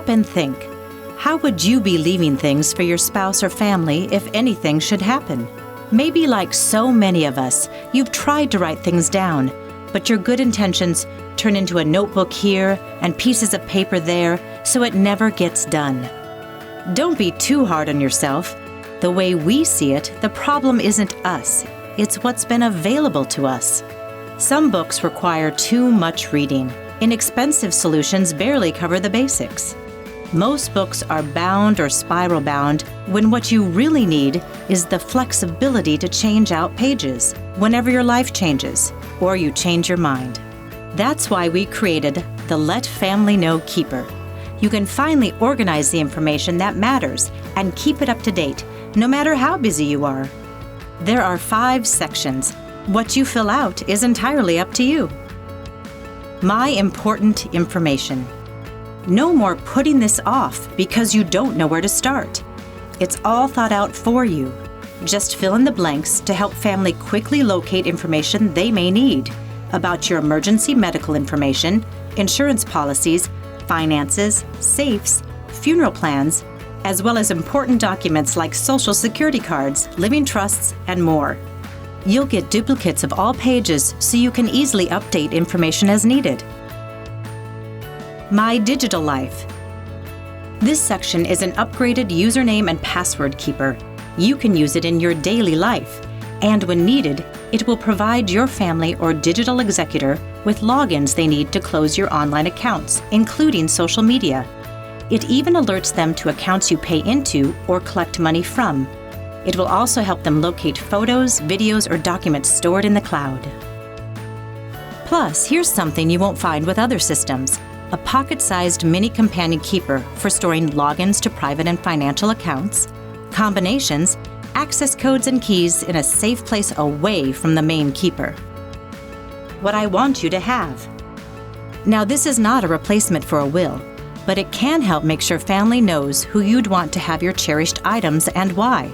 Stop and think. How would you be leaving things for your spouse or family if anything should happen? Maybe like so many of us, you've tried to write things down, but your good intentions turn into a notebook here and pieces of paper there, so it never gets done. Don't be too hard on yourself. The way we see it, the problem isn't us. It's what's been available to us. Some books require too much reading. Inexpensive solutions barely cover the basics. Most books are bound or spiral bound when what you really need is the flexibility to change out pages whenever your life changes or you change your mind. That's why we created the Let Family Know Keeper. You can finally organize the information that matters and keep it up to date, no matter how busy you are. There are 5 sections. What you fill out is entirely up to you. My important information. No more putting this off because you don't know where to start. It's all thought out for you. Just fill in the blanks to help family quickly locate information they may need about your emergency medical information, insurance policies, finances, safes, funeral plans, as well as important documents like Social Security cards, living trusts, and more. You'll get duplicates of all pages so you can easily update information as needed. My Digital Life. This section is an upgraded username and password keeper. You can use it in your daily life, and when needed, it will provide your family or digital executor with logins they need to close your online accounts, including social media. It even alerts them to accounts you pay into or collect money from. It will also help them locate photos, videos, or documents stored in the cloud. Plus, here's something you won't find with other systems: a pocket-sized mini companion keeper for storing logins to private and financial accounts, combinations, access codes, and keys in a safe place away from the main keeper. What I want you to have. Now, this is not a replacement for a will, but it can help make sure family knows who you'd want to have your cherished items and why.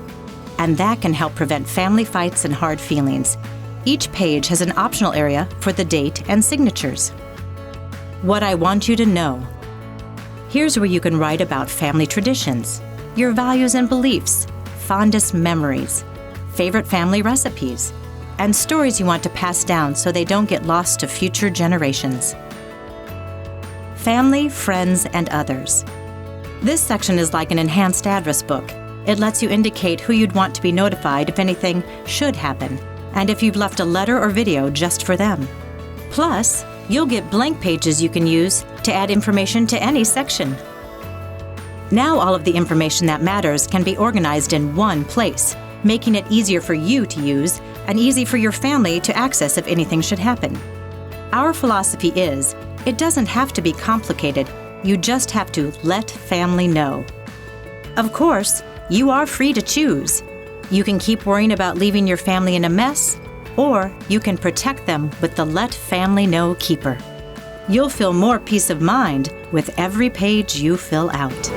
And that can help prevent family fights and hard feelings. Each page has an optional area for the date and signatures. What I want you to know. Here's where you can write about family traditions, your values and beliefs, fondest memories, favorite family recipes, and stories you want to pass down so they don't get lost to future generations. Family, friends, and others. This section is like an enhanced address book. It lets you indicate who you'd want to be notified if anything should happen, and if you've left a letter or video just for them. Plus, you'll get blank pages you can use to add information to any section. Now all of the information that matters can be organized in one place, making it easier for you to use and easy for your family to access if anything should happen. Our philosophy is, it doesn't have to be complicated, you just have to let family know. Of course, you are free to choose. You can keep worrying about leaving your family in a mess, or you can protect them with the Let Family Know Keeper. You'll feel more peace of mind with every page you fill out.